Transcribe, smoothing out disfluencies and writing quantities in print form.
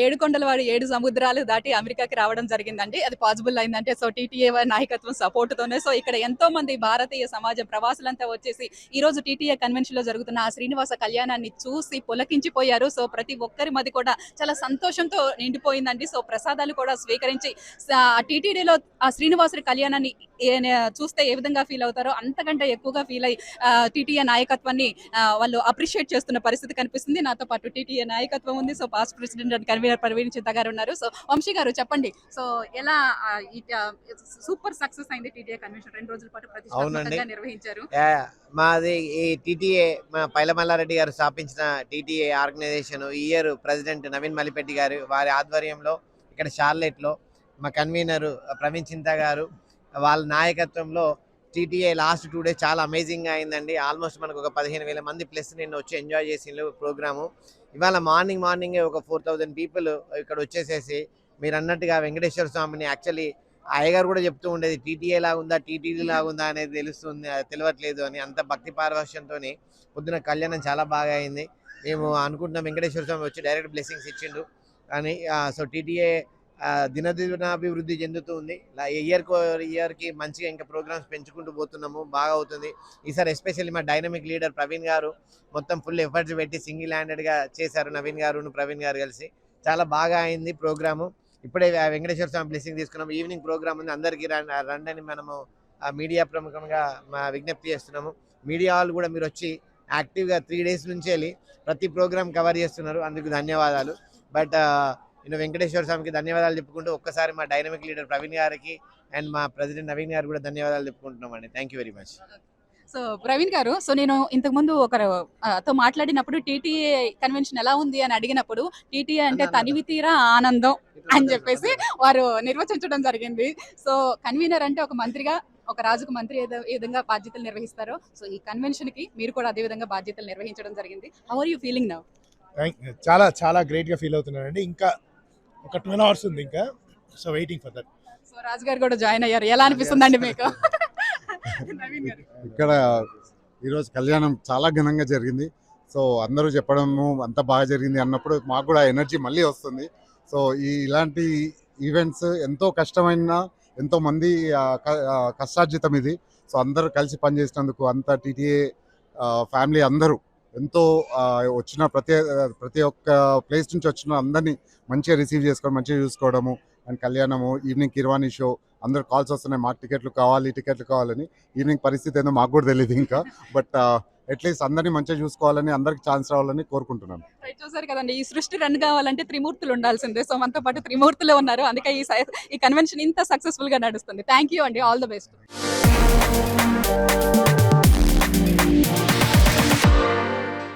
ఏడు కొండల వాడు 7 సముద్రాలు దాటి అమెరికాకి రావడం జరిగిందండి. అది పాసిబుల్ అయిందంటే సో టీటీఏ వారి నాయకత్వం సపోర్ట్‌తోనే. సో ఇక్కడ ఎంతో మంది భారతీయ సమాజం ప్రవాసులంతా వచ్చేసి ఈరోజు టీటీఏ కన్వెన్షన్‌లో జరుగుతున్న ఆ శ్రీనివాస కళ్యాణాన్ని చూసి పులకించిపోయారు. సో ప్రతి ఒక్కరి మది కూడా చాలా సంతోషంతో నిండిపోయిందండి. సో ప్రసాదాలు కూడా స్వీకరించి టీటీడీలో ఆ శ్రీనివాసుడి కళ్యాణాన్ని చూస్తే ఏ విధంగా ఫీల్ అవుతారో అంతకంటే ఎక్కువగా ఫీల్ అయ్యి టీటీఏ నాయకత్వాన్ని వాళ్ళు అప్రిషియేట్ చేస్తున్న పరిస్థితి కనిపిస్తుంది. నాతో పాటు టీటీఏ నాయకత్వం ఉంది. So past president and convener Praveen చింత గారు ఉన్నారు. సో వంశీ గారు చెప్పండి. సో ఎలా సూపర్ సక్సెస్ అయింది టీటీఏ కన్వెన్షన్ 2 రోజుల పాటు ప్రతిష్టాత్మకంగా నిర్వహించారు. మాది ఈ టీటీఏ మా పైలమల్లారెడ్డి గారు స్థాపించిన టీటీఏ ఆర్గనైజేషన్ ఈ ఇయర్ ప్రెసిడెంట్ నవీన్ మలిపెట్టి గారు వారి ఆధ్వర్యంలో ఇక్కడ షార్లెట్లో మా కన్వీనర్ ప్రవీణ్ చింత గారు వాళ్ళ నాయకత్వంలో టీటీఏ లాస్ట్ 2 days చాలా అమేజింగ్గా అయిందండి. ఆల్మోస్ట్ మనకు ఒక 15,000 మంది ప్లస్ నిన్న వచ్చి ఎంజాయ్ చేసిండ్రు ప్రోగ్రాము. ఇవాళ మార్నింగే ఒక 4,000 పీపుల్ ఇక్కడ వచ్చేసేసి మీరు అన్నట్టుగా వెంకటేశ్వర స్వామిని యాక్చువల్లీ అయ్యగారు కూడా చెప్తూ ఉండేది టీటీఏ లాగుందా టీటీడీ లాగుందా అనేది తెలియట్లేదు అని. అంత భక్తి పారవశ్యంతో పొద్దున కళ్యాణం చాలా బాగా అయింది. మేము అనుకుంటున్నాం వెంకటేశ్వర స్వామి వచ్చి డైరెక్ట్ బ్లెస్సింగ్స్ ఇచ్చిండు కానీ సో టీటీఏ దినదినాభివృద్ధి చెందుతూ ఉంది. ఇయర్కి మంచిగా ఇంకా ప్రోగ్రామ్స్ పెంచుకుంటూ పోతున్నాము, బాగా అవుతుంది. ఈసారి ఎస్పెషల్లీ మా డైనమిక్ లీడర్ ప్రవీణ్ గారు మొత్తం ఫుల్ ఎఫర్ట్స్ పెట్టి సింగిల్ హ్యాండెడ్గా చేశారు. నవీన్ గారు ప్రవీణ్ గారు కలిసి చాలా బాగా అయింది ప్రోగ్రాము. ఇప్పుడే వెంకటేశ్వర స్వామి బ్లెస్సింగ్ తీసుకున్నాము. ఈవినింగ్ ప్రోగ్రామ్ ఉంది, అందరికీ రండని మనము మీడియా ప్రముఖంగా మా విజ్ఞప్తి చేస్తున్నాము. మీడియా వాళ్ళు కూడా మీరు వచ్చి యాక్టివ్గా 3 days నుంచి వెళ్ళి ప్రతి ప్రోగ్రామ్ కవర్ చేస్తున్నారు, అందుకు ధన్యవాదాలు. బట్ వెంకటేశ్వర స్వామికి ధన్యవాదాలు చెప్పుకుంటూ ఒక్కసారి మా డైనమిక్ లీడర్ ప్రవీణ్ గారికి అండ్ మా ప్రెసిడెంట్ నవీన్ గారు కూడా ధన్యవాదాలు చెప్పుకుంటున్నాం అండి. Thank you very much. So Praveen గారు, సో నేను ఇంతకుముందు ఒకరితో మాట్లాడినప్పుడు టీటీఏ కన్వెన్షన్ ఎలా ఉంది అని అడిగినప్పుడు టీటీఏ అంటే తనివి తీరా ఆనందం అని చెప్పేసి వారు నిర్వచించడం జరిగింది. సో కన్వీనర్ అంటే ఒక మంత్రిగా ఒక రాజుకు మంత్రి ఏ విధంగా బాధ్యతలు నిర్వహిస్తారో సో ఈ కన్వెన్షన్ కి మీరు కూడా అదే విధంగా బాధ్యతలు నిర్వహించడం జరిగింది. How are you feeling now? చాలా చాలా గ్రేట్ గా ఫీల్ అవుతున్నానండి. ఇంకా ఒక 12 hours ఉంది ఇంకా, so waiting for that. So Raju గారు కూడా జాయిన్ అయ్యారు, ఎలా అనిపిస్తుందండి మీకు? ఇక్కడ ఈరోజు కళ్యాణం చాలా ఘనంగా జరిగింది. సో అందరూ చెప్పడము అంత బాగా జరిగింది అన్నప్పుడు మాకు కూడా ఎనర్జీ మళ్ళీ వస్తుంది. సో ఇలాంటి ఈవెంట్స్ ఎంతో కష్టమైన ఎంతో మంది కష్టార్జితం ఇది. సో అందరూ కలిసి పనిచేసినందుకు అంతా టీటీఏ ఫ్యామిలీ అందరూ ఎంతో వచ్చిన ప్రతి ఒక్క ప్లేస్ నుంచి వచ్చిన అందరినీ మంచిగా రిసీవ్ చేసుకోవడం, మంచిగా చూసుకోవడము అండ్ కళ్యాణము. ఈవినింగ్ కిర్వాణి షో అందరు కాల్స్ వస్తున్నాయి, మాకు టికెట్లు కావాలని. ఈవినింగ్ పరిస్థితి ఏందో మాకు కూడా తెలియదు ఇంకా, బట్ అట్లీస్ట్ అందరినీ మంచిగా చూసుకోవాలని, అందరికి ఛాన్స్ రావాలని కోరుకుంటున్నాను. చూసారు కదండి, ఈ సృష్టి రన్ కావాలంటే త్రిమూర్తులు ఉండాల్సిందే. సో మనతో పాటు త్రిమూర్తులు ఉన్నారు, అందుకే ఈ కన్వెన్షన్ ఇంత సక్సెస్ఫుల్ గా నడుస్తుంది. థ్యాంక్ యూ అండి, ఆల్ ద బెస్ట్.